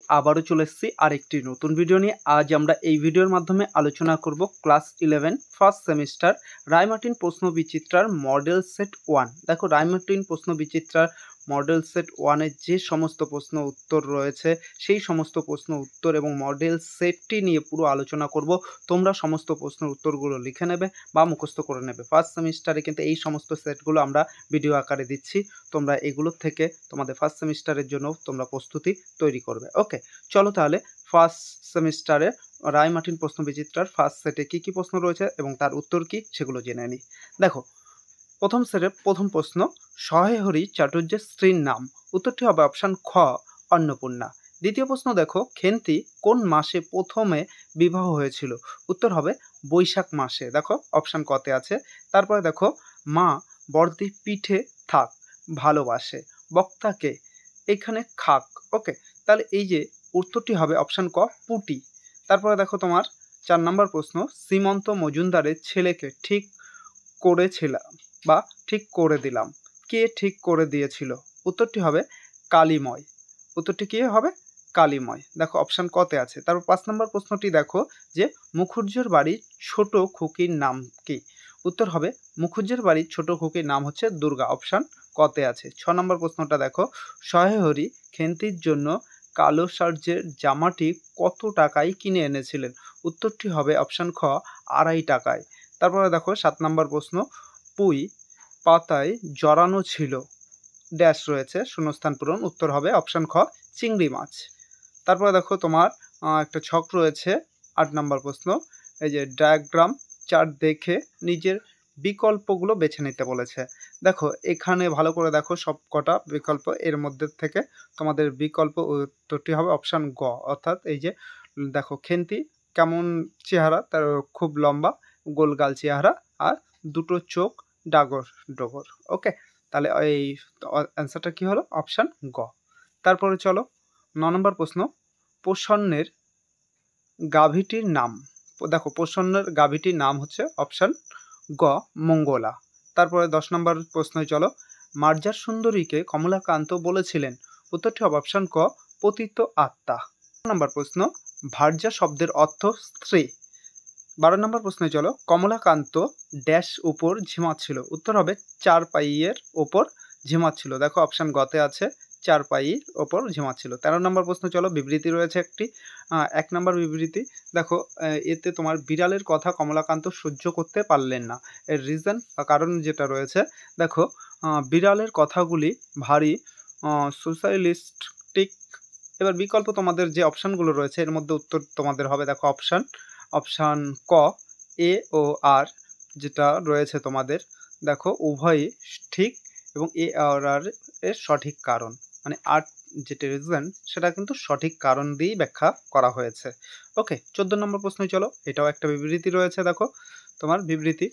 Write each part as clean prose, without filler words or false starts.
আবারও চলে এসেছি আরেকটি নতুন ভিডিও নিয়ে। আজ আমরা এই ভিডিওর মাধ্যমে আলোচনা করব ক্লাস 11 ফার্স্ট সেমিস্টার রায়মার্টিন প্রশ্ন বিচিত্রার মডেল সেট 1। দেখো, রায়মার্টিন প্রশ্ন বিচিত্রার মডেল সেট 1-এর যে সমস্ত প্রশ্ন উত্তর রয়েছে সেই সমস্ত প্রশ্ন উত্তর এবং মডেল সেটটি নিয়ে পুরো আলোচনা করব। তোমরা সমস্ত প্রশ্নের উত্তরগুলো লিখে নেবে বা মুখস্থ করে নেবে। ফার্স্ট সেমিস্টারে কিন্তু এই সমস্ত সেটগুলো আমরা ভিডিও আকারে দিচ্ছি। তোমরা এগুলোর থেকে তোমাদের ফার্স্ট সেমিস্টারের জন্য তোমরা প্রস্তুতি তৈরি করবে। ওকে, চলো তাহলে ফার্স্ট সেমিস্টারে রায়মার্টিন প্রশ্ন বিচিত্রার ফার্স্ট সেটে কী কী প্রশ্ন রয়েছে এবং তার উত্তর কী সেগুলো জেনে নিই। দেখো, প্রথম সেটের প্রথম প্রশ্ন, সহেহরি চাটুর্যের স্ত্রীর নাম। উত্তরটি হবে অপশান খ, অন্নপূর্ণা। দ্বিতীয় প্রশ্ন দেখো, খেন্তি কোন মাসে প্রথমে বিবাহ হয়েছিল? উত্তর হবে বৈশাখ মাসে। দেখো অপশান কতে আছে। তারপরে দেখো, মা বর্দি পিঠে থাক ভালোবাসে, বক্তাকে এখানে খাক। ওকে, তাহলে এই যে উত্তরটি হবে অপশান ক, পুটি। তারপরে দেখো তোমার 4 নম্বর প্রশ্ন, শ্রীমন্ত মজুমদারের ছেলেকে ঠিক করেছিলাম বা ঠিক করে দিলাম, কে ঠিক করে দিয়েছিল? উত্তরটি হবে কালিময়। উত্তরটি কী হবে? কালিময়। দেখো অপশান কতে আছে। তারপর 5 নম্বর প্রশ্নটি দেখো যে মুখুজ্জের বাড়ির ছোট খুকির নাম কি? উত্তর হবে মুখুজ্জের বাড়ির ছোট খুকির নাম হচ্ছে দুর্গা। অপশান কতে আছে। 6 নম্বর প্রশ্নটা দেখো, সহেহরি খেন্তির জন্য কালো সার্জের জামাটি কত টাকায় কিনে এনেছিলেন? উত্তরটি হবে অপশান খ, 2.5 টাকায়। তারপরে দেখো 7 নম্বর প্রশ্ন, পুঁই পাতায় জড়ানো ছিল ড্যাশ রয়েছে শূন্যস্থান পূরণ। উত্তর হবে অপশান খ, চিংড়ি মাছ। তারপরে দেখো তোমার একটা ছক রয়েছে 8 নম্বর প্রশ্ন, এই যে ডায়াগ্রাম চার্ট দেখে নিজের বিকল্পগুলো বেছে নিতে বলেছে। দেখো এখানে ভালো করে দেখো সব কটা বিকল্প, এর মধ্যে থেকে তোমাদের বিকল্প উত্তরটি হবে অপশান গ, অর্থাৎ এই যে দেখো খেন্তি কেমন চেহারা, তার খুব লম্বা গোলগাল চেহারা আর দুটো চোখ ডাগর ডগর। ওকে, তাহলে এই অ্যান্সারটা কী হলো? অপশান গ। তারপরে চলো 9 নম্বর প্রশ্ন, প্রসন্নের গাভীটির নাম। দেখো প্রসন্নের গাভীটির নাম হচ্ছে অপশান গ, মঙ্গলা। তারপরে 10 নম্বর প্রশ্নে চলো, মার্জার সুন্দরীকে কমলাকান্ত বলেছিলেন। উত্তরটি হবে অপশান ক, পতিত আত্মা। 12 নম্বর প্রশ্ন, ভার্যা শব্দের অর্থ স্ত্রী। 12 নম্বর প্রশ্নে চলো, কমলাকান্ত ড্যাশ উপর ঝিমাচ্ছিল। উত্তর হবে চারপাইয়ের ওপর ঝিমাচ্ছিল। দেখো অপশান গতে আছে, চারপাইয়ের ওপর ঝিমাচ্ছিল। 13 নম্বর প্রশ্ন চলো, বিবৃতি রয়েছে একটি। 1 নম্বর বিবৃতি দেখো, এতে তোমার বিড়ালের কথা কমলাকান্ত সহ্য করতে পারলেন না। এর রিজন বা কারণ যেটা রয়েছে, দেখো বিড়ালের কথাগুলি ভারী সোশ্যালিস্টিক। এবার বিকল্প তোমাদের যে অপশানগুলো রয়েছে এর মধ্যে উত্তর তোমাদের হবে দেখো অপশান ক, এ ও আর যেটা রয়েছে তোমাদের, দেখো উভয়ই ঠিক এবং এ আর আর এর সঠিক কারণ, মানে আর যেটা রিজন সেটা কিন্তু সঠিক কারণ দিয়েই ব্যাখ্যা করা হয়েছে। ওকে, 14 নম্বর প্রশ্নে চলো, এটাও একটা বিবৃতি রয়েছে। দেখো তোমার বিবৃতি,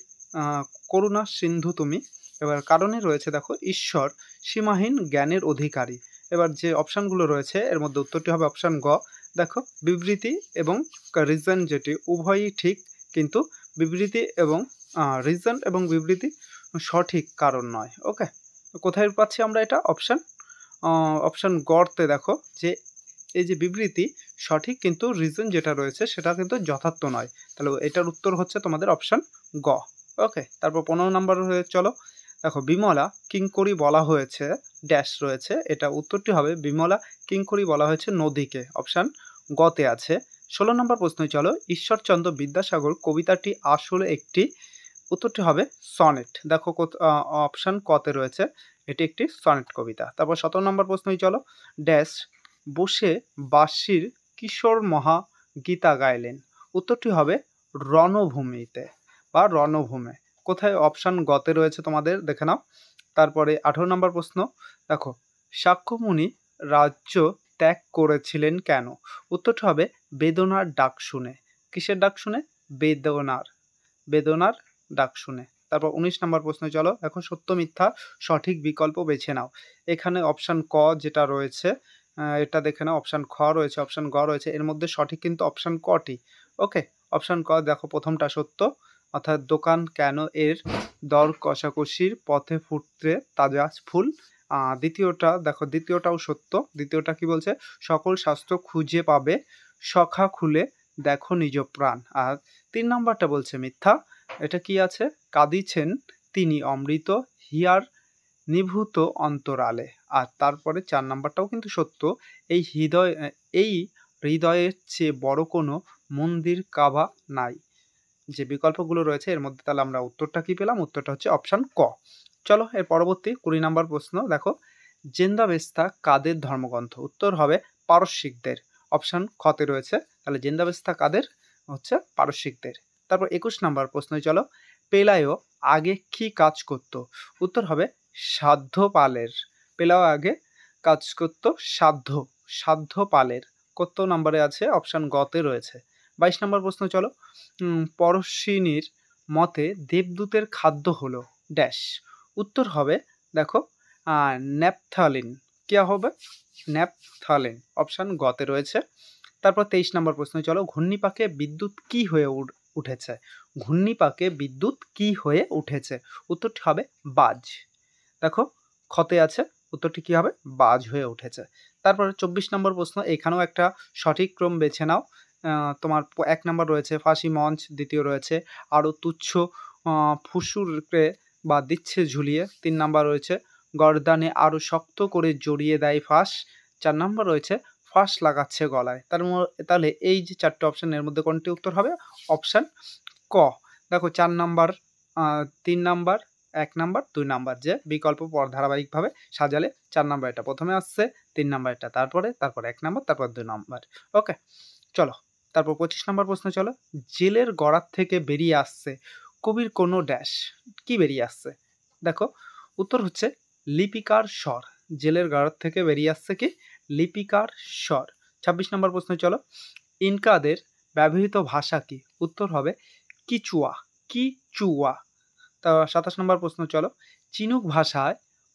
করুণা সিন্ধু তুমি। এবার কারণে রয়েছে দেখো, ঈশ্বর সীমাহীন জ্ঞানের অধিকারী। এবার যে অপশানগুলো রয়েছে এর মধ্যে উত্তরটি হবে অপশান গ। দেখো বিবৃতি এবং রিজন যেটি উভয়ই ঠিক, কিন্তু বিবৃতি এবং রিজন এবং বিবৃতি সঠিক কারণ নয়। ওকে, কোথায় পাচ্ছি আমরা এটা? অপশান গতে দেখো যে এই যে বিবৃতি সঠিক কিন্তু রিজন যেটা রয়েছে সেটা কিন্তু যথার্থ নয়। তাহলে এটার উত্তর হচ্ছে তোমাদের অপশান গ। ওকে, তারপর 15 নম্বর হয়ে চলো, দেখো বিমলা কিঙ্করি বলা হয়েছে ড্যাশ রয়েছে, এটা উত্তরটি হবে বিমলা কিঙ্করি বলা হয়েছে নদীকে। অপশান গতে আছে। 16 নম্বর প্রশ্নে চলো, ঈশ্বরচন্দ্র বিদ্যাসাগর কবিতাটি আসলে একটি। উত্তরটি হবে সনেট। দেখো অপশান কতে রয়েছে, এটি একটি সনেট কবিতা। তারপর 17 নম্বর প্রশ্নে চলো, ড্যাশ বসে বাঁশির কিশোর মহা গীতা গাইলেন। উত্তরটি হবে রণভূমিতে বা রণভূমে। কোথায়? অপশান গতে রয়েছে তোমাদের, দেখে নাও। তারপরে 18 নম্বর প্রশ্ন, দেখো শাক্যমুনি রাজ্য ত্যাগ করেছিলেন কেন? উত্তরটি হবে বেদনার ডাক শুনে। কিসের ডাক শুনে? বেদনার ডাক শুনে। তারপর 19 নম্বর প্রশ্নে চলো, দেখো সত্য মিথ্যা সঠিক বিকল্প বেছে নাও। এখানে অপশান ক যেটা রয়েছে এটা দেখে নাও, অপশান খ রয়েছে, অপশান গ রয়েছে, এর মধ্যে সঠিক কিন্তু অপশান কটি। ওকে, অপশান ক দেখো প্রথমটা সত্য, অর্থাৎ দোকান কেন এর দর কষাকষির পথে ফুটতে তাজা ফুল দ্বিতীয়টা দেখো, দ্বিতীয়টাও সত্য। দ্বিতীয়টা কি বলছে, সকল শাস্ত্র খুঁজে পাবে, সখা খুলে দেখো নিজ প্রাণ। আর 3 নাম্বারটা বলছে মিথ্যা। এটা কি আছে, কাঁদিছেন তিনি অমৃত হিয়ার নিভূত অন্তরালে। আর তারপরে 4 নাম্বারটাও কিন্তু সত্য, এই হৃদয়ের চেয়ে বড় কোনো মন্দির কাবা নাই। যে বিকল্পগুলো রয়েছে এর মধ্যে তাহলে আমরা উত্তরটা কি পেলাম, উত্তরটা হচ্ছে অপশান ক। চলো এর পরবর্তী 20 নাম্বার প্রশ্ন দেখো, জেন্দাবেস্তা কাদের ধর্মগ্রন্থ? উত্তর হবে পারস্যিকদের, অপশান খতে রয়েছে। তাহলে জেন্দাবেস্তা কাদের, হচ্ছে পারস্যিকদের। তারপর 21 নাম্বার প্রশ্ন, চলো, পেলাইও আগে কি কাজ করত? উত্তর হবে সাধ্যপালের। পেলাইও আগে কাজ করত সাধ্যপালের। কত নম্বরে আছে, অপশান গতে রয়েছে। 22 নম্বর প্রশ্ন, চলো, পরশ্বিনীর মতে দেবদূতের খাদ্য হলো ড্যাশ। উত্তর হবে দেখো ন্যাপথালিন। কি হবে, ন্যাপথালিন, অপশান গতে রয়েছে। তারপর 23 নম্বর প্রশ্ন, চলো, ঘূর্ণিপাকে বিদ্যুৎ কি হয়ে উঠেছে? ঘূর্ণিপাকে বিদ্যুৎ কি হয়ে উঠেছে? উত্তরটি হবে বাজ। দেখো খতে আছে, উত্তরটি কি হবে, বাজ হয়ে উঠেছে। তারপর 24 নম্বর প্রশ্ন, এখানেও একটা সঠিক ক্রম বেছে নাও। তোমার 1 নম্বর রয়েছে ফাঁসি মঞ্চ, দ্বিতীয় রয়েছে আরও তুচ্ছ ফুসুরকে বা দিচ্ছে ঝুলিয়ে, 3 নাম্বার রয়েছে গর্দানে আরও শক্ত করে জড়িয়ে দেয় ফাঁস, 4 নাম্বার রয়েছে ফাঁস লাগাচ্ছে গলায়। তাহলে এই যে 4টে অপশানের মধ্যে কোনটি উত্তর হবে, অপশান ক। দেখো 4 নাম্বার, 3 নাম্বার, 1 নাম্বার, 2 নাম্বার যে বিকল্প পর ধারাবাহিকভাবে সাজালে 4 নাম্বার এটা প্রথমে আসছে, 3 নাম্বার এটা তারপরে 1 নাম্বার, তারপর 2 নাম্বার। ওকে, চলো তারপর 25 নাম্বার প্রশ্ন, চলো, জেলের গড়ার থেকে বেরিয়ে আসছে কবির কোনো ড্যাশ। কি বেরিয়ে আসছে? দেখো উত্তর হচ্ছে লিপিকার স্বর। জেলের গড়ার থেকে বেরিয়ে আসছে কি, লিপিকার স্বর। 26 নম্বর প্রশ্ন, চলো, ইনকাদের ব্যবহৃত ভাষা কি? উত্তর হবে কিচুয়া। 27 নম্বর প্রশ্ন, চলো, চিনুক ভাষা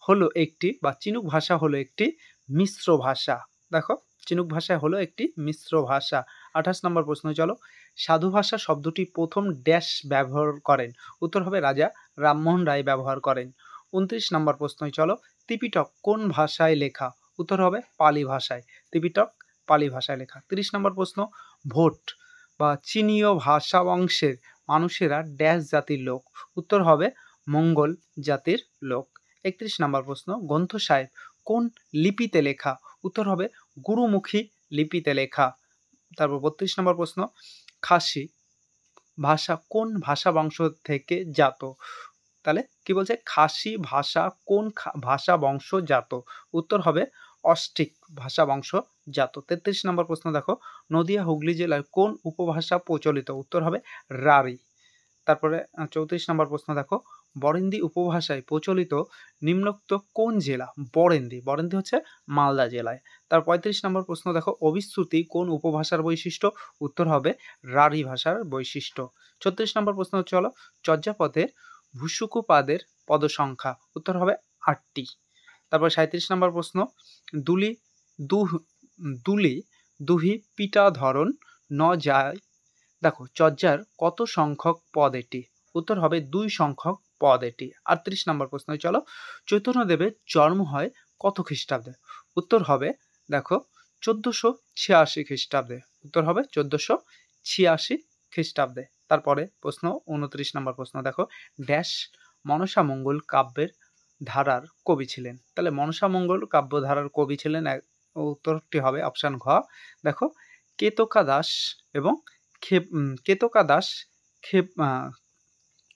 হলো একটি মিশ্র ভাষা। দেখো চিনুক ভাষা হলো একটি মিশ্র ভাষা। 28 নম্বর প্রশ্ন, চলো, সাধু ভাষা শব্দটি প্রথম ড্যাশ ব্যবহার করেন? উত্তর হবে রাজা রামমোহন রায় ব্যবহার করেন। 29 নম্বর প্রশ্ন, চলো, ত্রিপিটক কোন ভাষায় লেখা? উত্তর হবে পালি ভাষায়। ত্রিপিটক পালি ভাষায় লেখা। 30 নম্বর প্রশ্ন, ভোট বা চীনীয় ভাষা বংশের মানুষেরা ড্যাশ জাতির লোক? উত্তর হবে মঙ্গল জাতির লোক। 31 নম্বর প্রশ্ন, গ্রন্থ সাহেব কোন লিপিতে লেখা? উত্তর হবে গুরুমুখী লিপিতে লেখা। তারপর 32 নম্বর প্রশ্ন, খাসি ভাষা কোন ভাষা বংশ থেকে জাত? তাহলে কি বলছে, খাসি ভাষা কোন ভাষা বংশজাত? উত্তর হবে অস্ট্রিক ভাষা বংশজাত। 33 নম্বর প্রশ্ন, দেখো, নদিয়া হুগলি জেলার কোন উপভাষা প্রচলিত? উত্তর হবে রাঢ়ী। তারপরে 34 নম্বর প্রশ্ন, দেখো, বরেন্দ্রী উপভাষায় প্রচলিত নিম্নোক্ত কোন জেলা? বরেন্দ্রী হচ্ছে মালদা জেলায়। তার 35 নম্বর প্রশ্ন, দেখো, অভিশ্রুতি কোন উপভাষার বৈশিষ্ট্য? উত্তর হবে রাঢ়ী ভাষার বৈশিষ্ট্য। 36 নম্বর প্রশ্ন, চলো, চর্যাপদের ভূসুকুপাদের পদ সংখ্যা? উত্তর হবে 8টি। তারপর 37 নম্বর প্রশ্ন, দুলি দুহি পিটা ধরন ন যায়। দেখো চর্যার কত সংখ্যক পদ এটি? উত্তর হবে 2 সংখ্যক পদ এটি। 38 নম্বর প্রশ্ন, চলো, চৈতন্যদেবের জন্ম হয় কত খ্রিস্টাব্দে? উত্তর হবে দেখো 1486 খ্রিস্টাব্দে। উত্তর হবে 1486 খ্রিস্টাব্দে। তারপরে প্রশ্ন 29 নম্বর প্রশ্ন, দেখো, ড্যাশ মনসামঙ্গল কাব্যের ধারার কবি ছিলেন? তাহলে মনসামঙ্গল কাব্য ধারার কবি ছিলেন, উত্তরটি হবে অপশান ঘ। দেখো কেতকা দাস এবং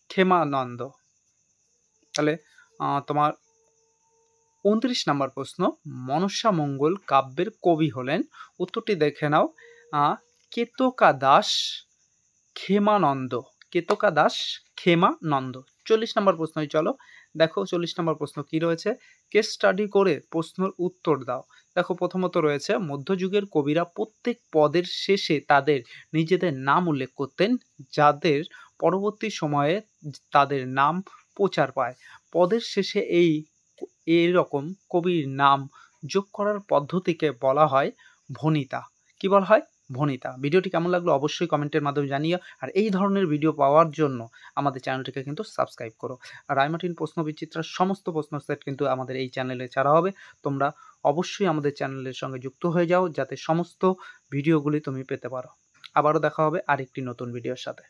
ক্ষেমানন্দ। তাহলে তোমার 29 নম্বর প্রশ্ন, মনসামঙ্গল কাব্যের কবি হলেন, উত্তরটি দেখে নাও, কেতকা দাস ক্ষেমানন্দ। 40 নম্বর প্রশ্ন, চলো, দেখো 40 নম্বর প্রশ্ন কি রয়েছে, কেস স্টাডি করে প্রশ্নের উত্তর দাও। দেখো প্রথমত রয়েছে মধ্যযুগের কবিরা প্রত্যেক পদের শেষে তাদের নিজেদের নাম উল্লেখ করতেন, যাদের পরবর্তী সময়ে তাদের নাম প্রচার পায়। পদের শেষে এইরকম কবির নাম যোগ করার পদ্ধতিকে বলা হয় ভণিতা। কি বলা হয়? ভনিতা। ভিডিওটি কেমন লাগলো অবশ্যই কমেন্টের মাধ্যমে জানিও। আর এই ধরনের ভিডিও পাওয়ার জন্য আমাদের চ্যানেলটিকে কিন্তু সাবস্ক্রাইব করো। আর রায়মার্টিন প্রশ্ন বিচিত্রার সমস্ত প্রশ্ন সেট কিন্তু আমাদের এই চ্যানেলে ছাড়া হবে। তোমরা অবশ্যই আমাদের চ্যানেলের সঙ্গে যুক্ত হয়ে যাও যাতে সমস্ত ভিডিওগুলি তুমি পেতে পারো। আবারও দেখা হবে আরেকটি নতুন ভিডিওর সাথে।